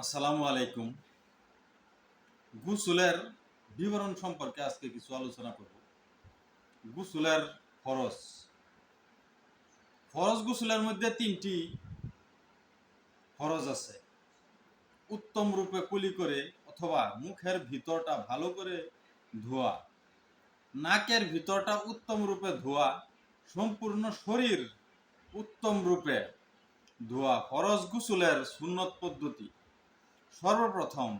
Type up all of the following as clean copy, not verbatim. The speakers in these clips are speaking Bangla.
আসসালামু আলাইকুম। গোসলের বিবরণ সম্পর্কে আজকে কিছু আলোচনা করব। গোসলের ফরজ। ফরজ গোসলের মধ্যে তিনটি ফরজ আছে। উত্তম রূপে কুলি করে অথবা মুখের ভিতরটা ভালো করে ধোয়া, নাকের ভিতরটা উত্তম রূপে ধোয়া, সম্পূর্ণ শরীর উত্তম রূপে ধোয়া ফরজ গোসলের সুন্নত পদ্ধতি। সর্বপ্রথম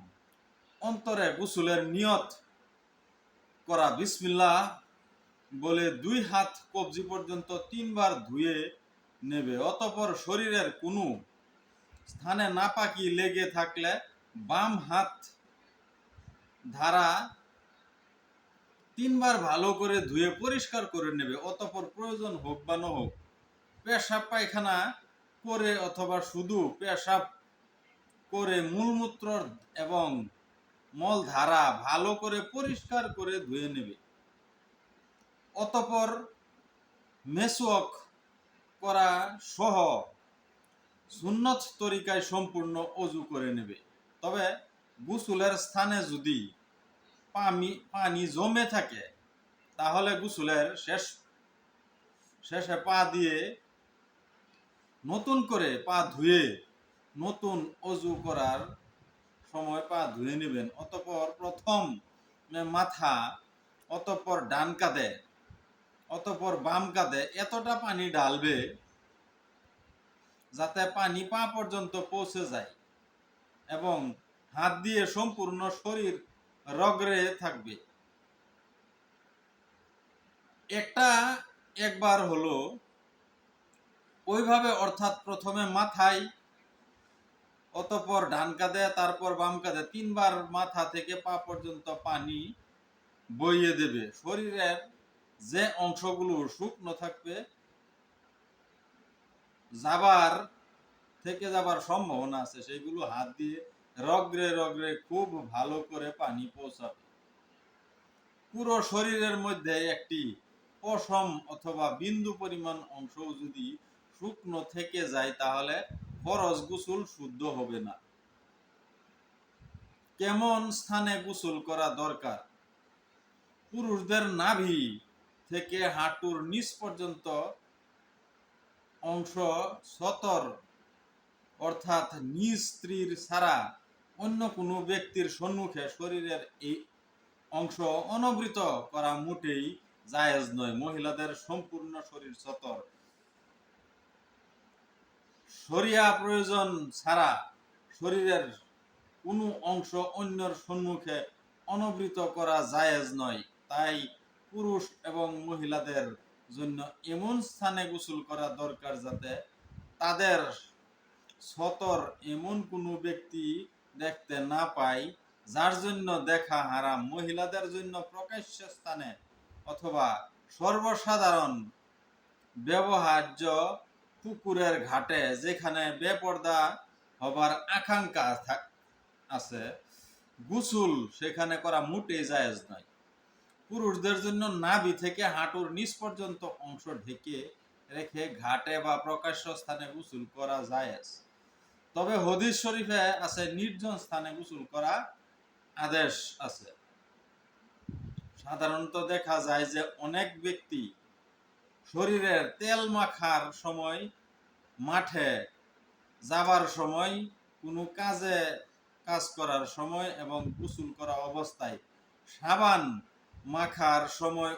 অন্তরে গোসলের নিয়ত করা, বিসমিল্লাহ বলে দুই হাত কবজি পর্যন্ত তিনবার ধুয়ে নেবে। অতঃপর শরীরের কোনো স্থানে নাপাকি লেগে থাকলে বাম হাত ধারা তিনবার ভালো করে ধুয়ে পরিষ্কার করে নেবে। অতঃপর প্রয়োজন হোক বা না হোক, পেশাব পায়খানা করে অথবা শুধু পেশাব করে মূলমূত্র এবং মল ধারা ভালো করে পরিষ্কার করে ধুয়ে নেবে। অতঃপর মেসওয়াক করা সহ সুন্নত তরিকায় সম্পূর্ণ অজু করে নেবে। তবে গোসলের স্থানে যদি পানি জমে থাকে তাহলে গোসলের শেষে পা দিয়ে নতুন করে পা ধুয়ে নতুন অজু করার সময় পা ধুয়ে নেবেন। অতঃপর প্রথম মাথা, অতঃপর ডান কাঁধে, অতঃপর বাম কাঁধে এতটা পানি ঢালবে যাতে পানি পা পর্যন্ত পৌঁছে যায় এবং হাত দিয়ে সম্পূর্ণ শরীর রগড়ে থাকবে। একবার হলো ওইভাবে, অর্থাৎ প্রথমে মাথায়, অতঃপর ডান কাঁধে, তারপর বাম কাঁধে তিনবার মাথা থেকে পা পর্যন্ত পানি বইয়ে দেবে। শরীরের যে অংশগুলো শুকনো থাকবে, যাবার সম্ভাবনা আছে, সেগুলো হাত দিয়ে রগড়ে রগড়ে খুব ভালো করে পানি পৌঁছাবে। পুরো শরীরের মধ্যে একটি পশম অথবা বিন্দু পরিমাণ অংশ যদি শুকনো থেকে যায় তাহলে ফরজ গোসল শুদ্ধ হবে না। কেমন স্থানে গোসল করা দরকার? পুরুষদের নাভি থেকে হাঁটুর নিচ পর্যন্ত অংশ সতর, অর্থাৎ নিজ স্ত্রীর ছাড়া অন্য কোনো ব্যক্তির সম্মুখে শরীরের এই অংশ অনবৃত করা মোটেই জায়েজ নয়। মহিলাদের সম্পূর্ণ শরীর সতর, শরিয়া প্রয়োজন ছাড়া শরীরের কোনো অংশ অন্যর সম্মুখে অনবৃত করা জায়েজ নয়। তাই পুরুষ এবং মহিলাদের জন্য এমন স্থানে গোসল করা দরকার যাতে তাদের সতর এমন কোনো ব্যক্তি দেখতে না পায় যার জন্য দেখা হারাম। মহিলাদের জন্য প্রকাশ্য স্থানে অথবা সর্বসাধারণ ব্যবহার্য পুকুরের ঘাটে, যেখানে বেপর্দা হবার আকাঙ্ক্ষা আছে, গোসল সেখানে করা মোটেই জায়েজ নয়। পুরুষদের জন্য নাভি থেকে হাঁটুর নিচ পর্যন্ত অংশ ঢেকে রেখে ঘাটে বা প্রকাশ্য স্থানে গোসল করা জায়েজ। তবে হাদিস শরীফে আছে নির্জন স্থানে গোসল করা আদেশ আছে। সাধারণত দেখা যায় যে অনেক ব্যক্তি শরীরের তেল মাখার সময়, মাঠে যাবার সময়, কোনো কাজ করার সময় এবং গোসল করা অবস্থায় সাবান মাখার সময়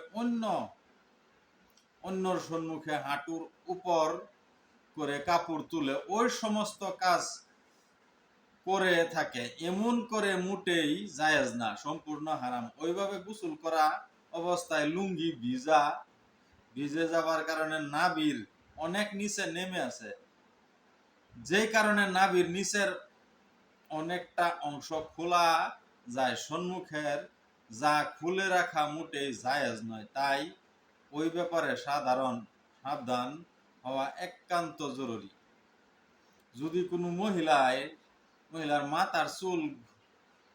অন্যর সম্মুখে হাঁটুর উপর করে কাপড় তুলে ওই সমস্ত কাজ করে থাকে। এমন করে মোটেই জায়েজ না, সম্পূর্ণ হারাম। ওইভাবে গোসল করা অবস্থায় লুঙ্গি ভিজে যাবার কারণে নাভির অনেক নিচে নেমে আছে, যেই কারণে নাভির নিচের অনেকটা অংশ খোলা যায়, সম্মুখের যা খুলে রাখা মোটেই জায়েজ নয়। তাই ওই ব্যাপারে সাবধান হওয়া একান্ত জরুরি। যদি কোনো মহিলার মাথার চুল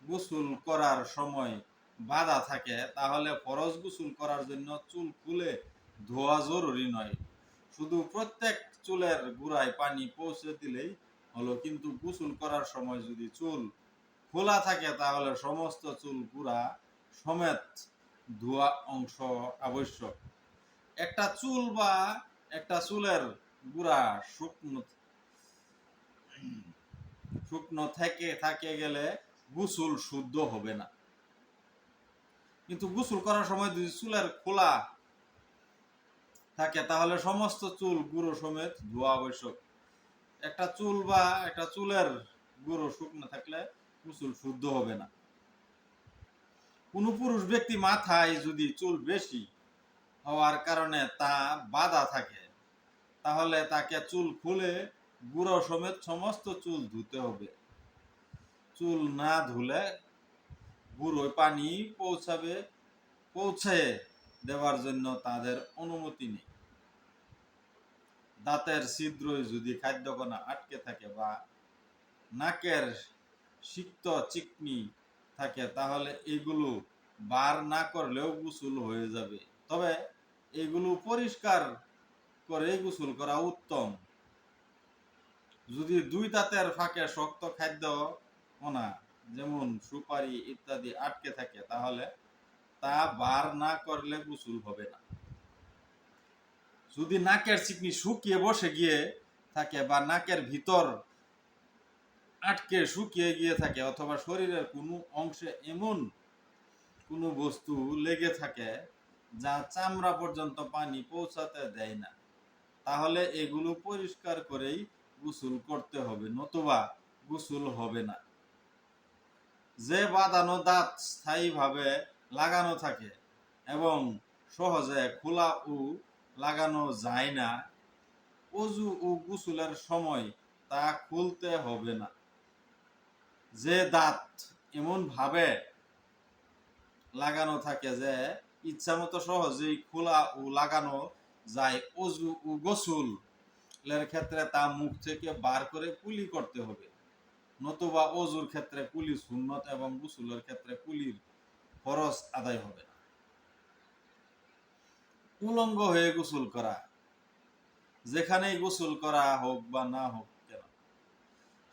গোসল করার সময় বাধা থাকে তাহলে ফরজ গোসল করার জন্য চুল খুলে ধোয়া জরুরি নয়, শুধু প্রত্যেক চুলের গোড়ায় পানি পৌঁছে দিলেই হলো, কিন্তু গোসল করার সময় যদি চুল খোলা থাকে তাহলে সমস্ত চুল পুরা সমেত ধোয়া অংশ আবশ্যক। একটা চুল বা একটা চুলের গুড়া শুকনো শুকনো থাকে গেলে গোসল শুদ্ধ হবে না। কিন্তু গোসল করার সময় যদি চুলের খোলা থাকে তাহলে সমস্ত চুল গুঁড়ো সমেত ধোয়া আবশ্যক। একটা চুল বা একটা চুলের গুঁড়ো শুকনো থাকলে গোসল শুদ্ধ হবে না। কোনো পুরুষ ব্যক্তি মাথায় যদি চুল বেশি হওয়ার কারণে তা বাঁধা থাকে তাহলে তাকে চুল খুলে গুঁড়ো সমেত সমস্ত চুল ধুতে হবে। চুল না ধুলে গুঁড়োয় পানি পৌঁছে দেওয়ার জন্য তাদের অনুমতি নেই। দাঁতের ছিদ্রই যদি খাদ্যকণা আটকে থাকে বা নাকের সিক্ত চিকনি থাকে তাহলে এগুলো বার না করলেও গোসল হয়ে যাবে। তবে এগুলো পরিষ্কার করে গোসল করা উত্তম। যদি দুই দাঁতের ফাঁকে শক্ত খাদ্য কণা যেমন সুপারি ইত্যাদি আটকে থাকে তাহলে তা বার না করলে গোসল হবে না। যদি নাকের চিকনি শুকিয়ে বসে গিয়ে থাকে বা নাকের ভিতর আটকে শুকিয়ে গিয়ে থাকে অথবা শরীরের কোনো অংশে এমন কোনো বস্তু লেগে থাকে যা চামড়া পর্যন্ত পানি পৌঁছাতে দেয় না তাহলে এগুলো পরিষ্কার করেই গোসল করতে হবে, নতুবা গোসল হবে না। যে বাঁধানো দাঁত স্থায়ীভাবে লাগানো থাকে এবং সহজে খোলা ও লাগানো যায় না, অজু ও গোসলের সময় তা খুলতে হবে না। যে দাঁত এমন ভাবে লাগানো থাকে যে ইচ্ছামতো সহজেই খোলা ও লাগানো যায়, অজু ও গোসলের ক্ষেত্রে তা মুখ থেকে বার করে কুলি করতে হবে, নতুবা অজুর ক্ষেত্রে কুলি সুন্নত এবং গোসলের ক্ষেত্রে কুলির ফরজ আদায় হবে না। উলঙ্গ হয়ে গোসল করা, যেখানেই গোসল করা হোক বা না হোক কেন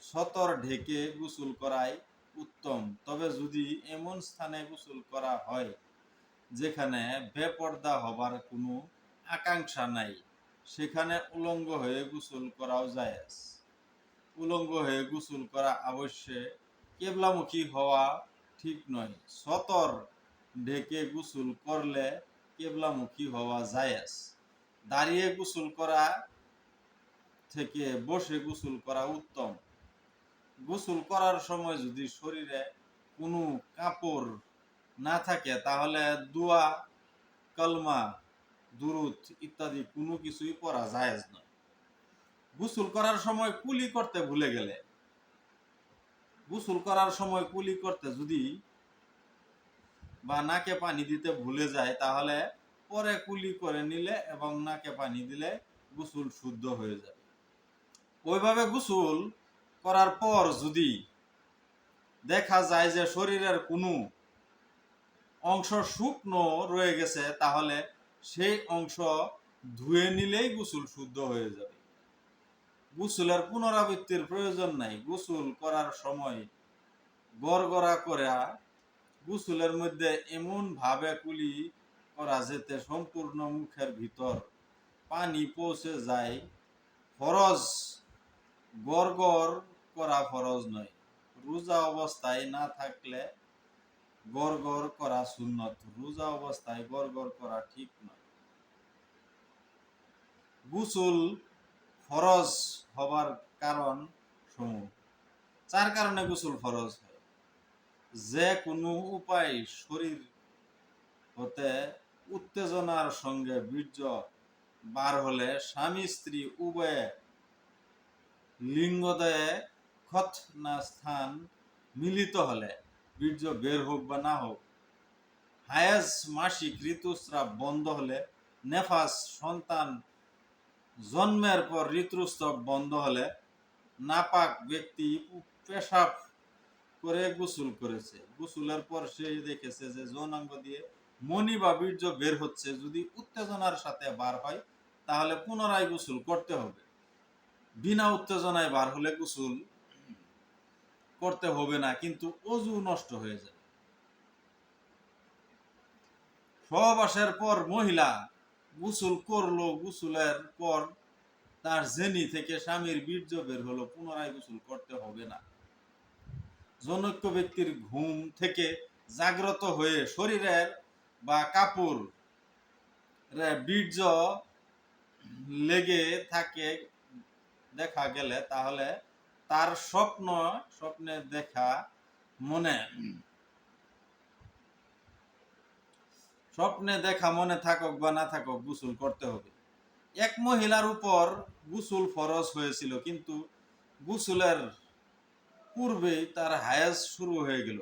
সতর ঢেকে গোসল করাই উত্তম। তবে যদি এমন স্থানে গোসল করা হয় যেখানে বেপর্দা হবার কোনো আকাঙ্ক্ষা নাই সেখানে উলঙ্গ হয়ে গোসল করাও জায়েজ। উলঙ্গ হয়ে গোসল করা অবশ্যই কেবলামুখী হওয়া ঠিক নয়। সতর ঢেকে গোসল করলে কেবলামুখী হওয়া জায়েজ। দাঁড়িয়ে গোসল করা থেকে বসে গোসল করা উত্তম। গোসল করার সময় যদি শরীরে কোনো কাপড় না থাকে তাহলে দোয়া, কলমা, দুরুদ ইত্যাদি কোনো কিছুই পড়া জায়েজ নয়। গোসল করার সময় কুলি করতে ভুলে গেলে, গোসল করার সময় কুলি করতে যদি বা নাকে পানি দিতে ভুলে যায় তাহলে পরে কুলি করে নিলে এবং নাকে পানি দিলে গোসল শুদ্ধ হয়ে যাবে। ওইভাবে গোসল করার পর যদি দেখা যায় যে শরীরের কোনো অংশ শুকনো রয়ে গেছে তাহলে সেই অংশ ধুয়ে নিলেই গোসল শুদ্ধ হয়ে যাবে। গোসলের পুনরাবৃত্তির প্রয়োজন নাই। গোসল করার সময় গড়গড়া করা গোসলের মধ্যে এমন ভাবে কুলি করা যেতে সম্পূর্ণ মুখের ভিতর পানি পৌঁছে যায় ফরজ। গড়গড় করা ফরজ নয়। রোজা অবস্থায় না থাকলে গড়গড় করা সুন্নত। রোজা অবস্থায় গড়গড় করা ঠিক নয়। গোসল ফরজ হবার কারণ সমূহ। 4 কারণে গোসল ফরজ হয়। যে কোনো উপায় শরীর হতে উত্তেজনার সঙ্গে বীর্য বার হলে, স্বামী স্ত্রী উভয়ে লিঙ্গদয়ে খৎনা স্থান মিলিত হলে, বীর্য বের হোক বা না হোক, হায়েজ মাসিক ঋতুস্রাব বন্ধ হলে, নেফাস সন্তান জন্মের পর ঋতুস্রাব বন্ধ হলে, নাপাক ব্যক্তি পেশাব করে গোসল করেছে, গোসলের পর সে দেখেছে যে যৌনাঙ্গ দিয়ে মনি বা বীর্য বের হচ্ছে, যদি উত্তেজনার সাথে বার হয় তাহলে পুনরায় গোসল করতে হবে। বিনা উত্তেজনায় বার হলে গোসল করতে হবে না, কিন্তু অজু নষ্ট হয়ে যায়। সহবাসের পর মহিলা গোসল করলো, গোসলের পর তার জেনি থেকে স্বামীর বীর্য বের হলো, পুনরায় গোসল করতে হবে না। জনৈক ব্যক্তির ঘুম থেকে জাগ্রত হয়ে শরীরের বা কাপড় বীর্য লেগে থাকে দেখা গেলে, তাহলে তার স্বপ্নে দেখা মনে থাকুক বা না থাকুক, গোসল করতে হবে। এক মহিলার উপর গোসল ফরজ হয়েছিল, কিন্তু গোসলের পূর্বেই তার হায়াজ শুরু হয়ে গেল।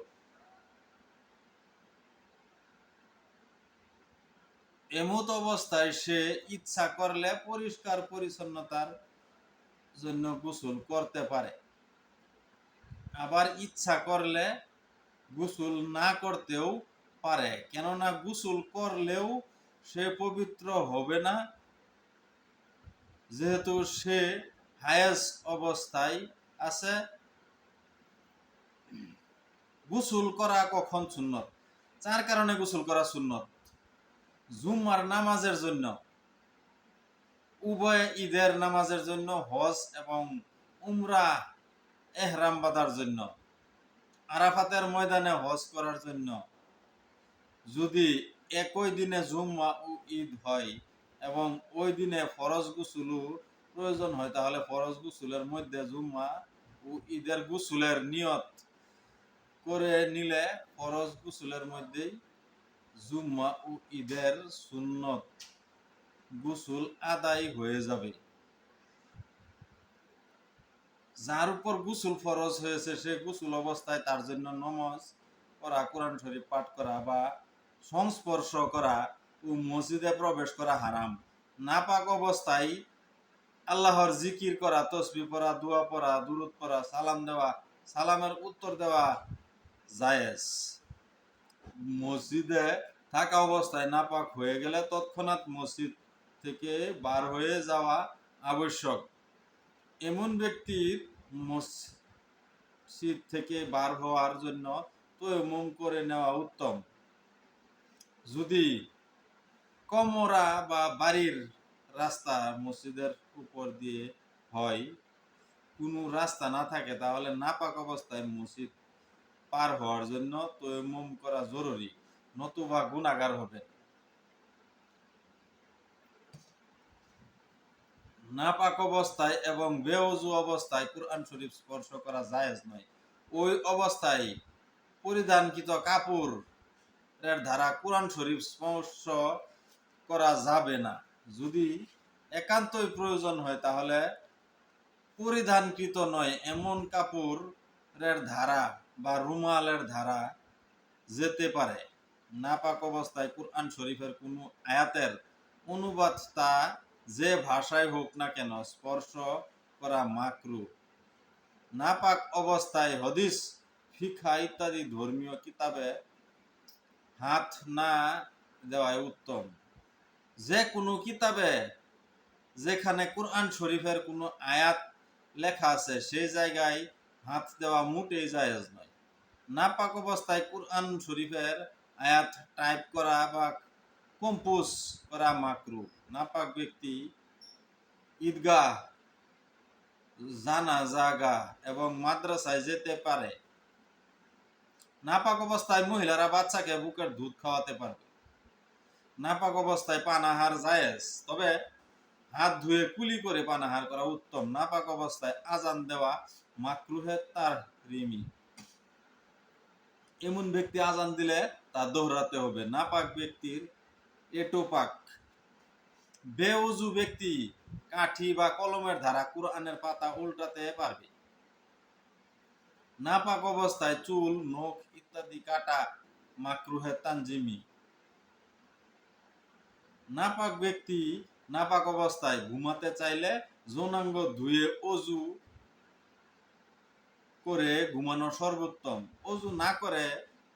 এমত অবস্থায় সে ইচ্ছা করলে পরিষ্কার পরিচ্ছন্নতার জন্য গোসল করতে পারে, আবার ইচ্ছা করলে গোসল না করতেও পারে। কেননা গোসল করলেও সে পবিত্র হবে না, যেহেতু সে হায়াজ অবস্থায় আছে। গোসল করা কখন সুন্নত? 4 কারণে গোসল করা সুন্নত। জুম্মার নামাজের জন্য, উভয় ঈদের নামাজের জন্য, হজ এবং উমরা এহরাম বাঁধার জন্য, আরাফাতের ময়দানে হজ করার জন্য। যদি একই দিনে জুম্মা ও ঈদ হয় এবং ওই দিনে ফরজ গোসলও প্রয়োজন হয়, তাহলে ফরজ গোসলের মধ্যে জুম্মা ও ঈদের গোসলের নিয়ত করে নিলে ফরজ গোসলের মধ্যেই জুম্মা ও ঈদের সুন্নত গোসল আদায় হয়ে যাবে। যার উপর গোসল ফরজ হয়েছে সে গোসল অবস্থায় তার জন্য নমাজ পড়া, কোরআন শরীফ পাঠ করা বা সংস্পর্শ করা ও মসজিদে প্রবেশ করা হারাম। নাপাক অবস্থায় আল্লাহর জিকির করা, তসবিহ পড়া, দোয়া পড়া, দুরূদ পড়া, সালাম দেওয়া, সালামের উত্তর দেওয়া জায়েজ। মসজিদে থাকা অবস্থায় নাপাক হয়ে গেলে তৎক্ষণাৎ মসজিদ থেকে বার হয়ে যাওয়া আবশ্যক। এমন ব্যক্তির মসজিদ থেকে বার হওয়ার জন্য তায়াম্মুম করে নেওয়া উত্তম। যদি কমরা বা বাড়ির রাস্তা মসজিদের উপর দিয়ে হয়, কোনো রাস্তা না থাকে, তাহলে নাপাক অবস্থায় মসজিদ পার হওয়ার জন্য তায়াম্মুম করা জরুরি, নতুবা গুনাহগার হবে। নাপাক অবস্থায় এবং বেওযু অবস্থায় কুরআন শরীফ স্পর্শ করা জায়েজ নয়। ওই অবস্থায় পরিধানকৃত কাপড়ের দ্বারা কুরআন শরীফ স্পর্শ করা যাবে না। যদি একান্তই প্রয়োজন হয়, তাহলে পরিধানকৃত নয় এমন কাপড়ের ধারা বা রুমালের ধারা যেতে পারে। নাপাক অবস্থায় কুরআন শরীফের কোনো আয়াতের অনুবাদ তা যে ভাষায় হোক না কেন স্পর্শ করা মাকরুহ। নাপাক অবস্থায় হাদিস, ফিকহ ইত্যাদি ধর্মীয় কিতাবে হাত না দেওয়াই উত্তম। যে কোনো কিতাবে যেখানে কুরআন শরীফের কোনো আয়াত লেখা আছে সেই জায়গায় হাত দেওয়া মোটেই জায়েজ নয়। নাপাক অবস্থায় কুরআন শরীফের আয়াত টাইপ করা বা কম্পোজ করা মাকরুহ। নাপাক ব্যক্তি ঈদগাহ, জানাজা এবং মাদ্রাসায় যেতে পারে। নাপাক অবস্থায় মহিলারা বাচ্চাকে বুকের দুধ খাওয়াতে পারবে। নাপাক অবস্থায় পানাহার জায়েজ, তবে হাত ধুয়ে কুলি করে পানাহার করা উত্তম। নাপাক অবস্থায় আজান দেওয়া মাকরুহে তাহরিমি। এমন ব্যক্তি আজান দিলে তা দোহরাতে হবে। নাপাক ব্যক্তির এটোপাক। বেউজু ব্যক্তি কাঠি বা কলমের দ্বারা কুরআনের পাতা উল্টাতে পারবে। নাপাক অবস্থায় চুল, নখ ইত্যাদি কাটা মাকরুহে তানজিমি। নাপাক ব্যক্তি নাপাক অবস্থায় ঘুমাতে চাইলে যৌনাঙ্গ ধুয়ে অজু করে ঘুমানো সর্বোত্তম। অজু না করে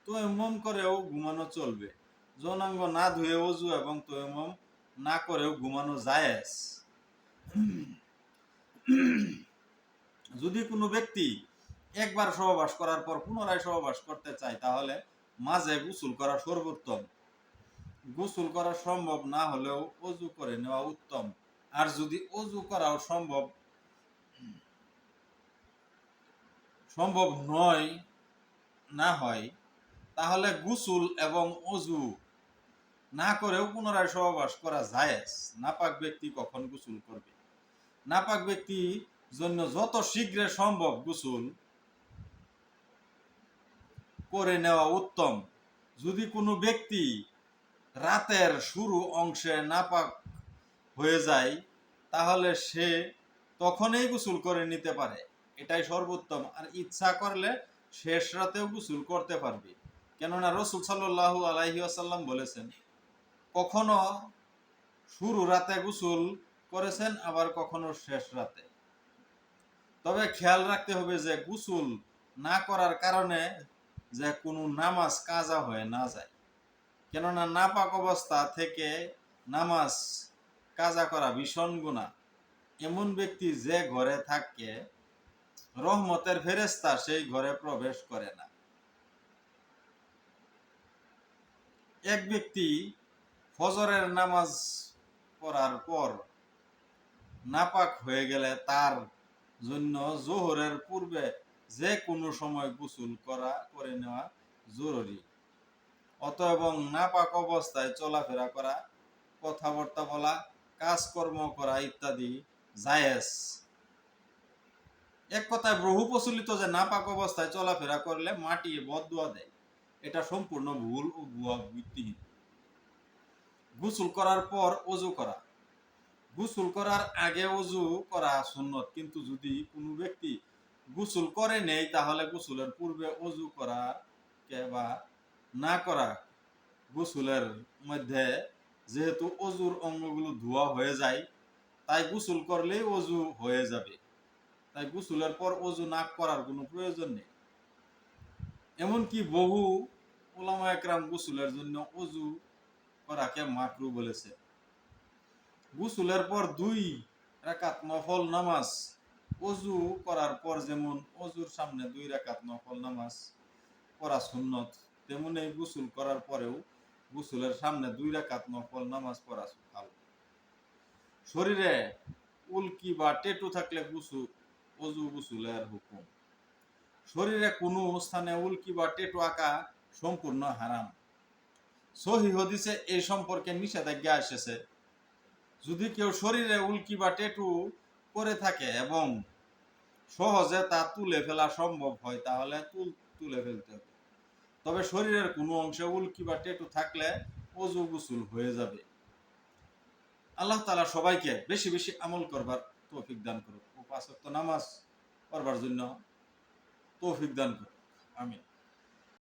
তায়াম্মুম করেও ঘুমানো চলবে। যৌনাঙ্গ না ধুয়ে অজু এবং তায়াম্মুম না করেও ঘুমানো জায়েজ। যদি কোনো ব্যক্তি একবার সহবাস করার পর পুনরায় সহবাস করতে চায় তাহলে মাঝে গোসল করা সর্বোত্তম। গোসল করা সম্ভব না হলেও অজু করে নেওয়া উত্তম। আর যদি অজু করাও সম্ভব নয় না হয় তাহলে গোসল এবং অজু না করেও পুনরায় সহবাস করা জায়েজ। নাপাক ব্যক্তি কখন গোসল করবে? নাপাক ব্যক্তির জন্য যত শীঘ্র সম্ভব গোসল করে নেওয়া উত্তম। যদি কোনো ব্যক্তি রাতের শুরু অংশে নাপাক হয়ে যায় তাহলে সে তখনই গোসল করে নিতে পারে, এটাই সর্বোত্তম। আর ইচ্ছা করলে শেষ রাতেও গোসল করতে পারবে, কেননা রাসূল সাল্লাল্লাহু আলাইহি ওয়াসাল্লাম বলেছেন কখনো শুরু রাতে গোসল করেছেন, আবার কখনো শেষ রাতে। তবে খেয়াল রাখতে হবে যে গোসল না করার কারণে যে কোনো নামাজ কাজা হয়ে না যায়, কেননা নাপাক অবস্থা থেকে নামাজ কাজা করা ভীষণ গুনাহ। এমন ব্যক্তি যে ঘরে থাকে রহমতের ফেরেশতা সেই ঘরে প্রবেশ করে না। এক ব্যক্তি ফজরের নামাজ পড়ার পর নাপাক হয়ে গেলে তার জন্য জোহরের পূর্বে যে কোনো সময় গোসল করে নেওয়া জরুরি। অতএব নাপাক অবস্থায় চলাফেরা করা, কথাবার্তা বলা, কাজকর্ম করা ইত্যাদি জায়েজ। এক কথায় বহু প্রচলিত যে নাপাক অবস্থায় চলাফেরা করলে মাটি বদদুয়া দেয়, এটা সম্পূর্ণ ভুল ও ভুয়া ভিত্তিহীন। গোসল করার পর ওযু করা। গোসল করার আগে ওযু করা সুন্নত, কিন্তু যদি কোনো ব্যক্তি গোসল করে নেই তাহলে গোসলের পূর্বে ওযু করা বা না করা, গোসলের মধ্যে যেহেতু ওযুর অঙ্গগুলো ধোয়া হয়ে যায় তাই গোসল করলেই ওযু হয়ে যাবে, তাই গোসলের পর ওযু না করার কোনো প্রয়োজন নেই। এমনকি বহু উলামা একরাম গোসলের জন্য ওযু করাকে মাকরু বলেছে। গোসলের পর 2 রাকাত নফল নামাজ ওযু করার পর যেমন ওযুর সামনে 2 রাকাত নফল নামাজ পড়া সুন্নত, তেমনি গোসল করার পরেও গোসলের সামনে 2 রাকাত নফল নামাজ পড়া ভালো। শরীরে উল্কি বা টেটু থাকলে ওযু গোসলের হুকুম। শরীরে কোনো স্থানে উল্কি বা টেটু আঁকা সম্পূর্ণ হারাম। সহিহ হাদিসে এই সম্পর্কে নিষেধাজ্ঞা এসেছে। যদি কেউ শরীরে উল্কি বা টেটু করে থাকে এবং সহজে তা তুলে ফেলা সম্ভব হয় তাহলে তুলে ফেলতে হবে। তবে শরীরের কোনো অংশে উল্কি বা টেটু থাকলে ওযু গোসল হয়ে যাবে। আল্লাহ তাআলা সবাইকে বেশি বেশি আমল করবার তৌফিক দান করুন ও 5 ওয়াক্ত নামাজ পড়বার জন্য তৌফিক দান করুন। আমিন।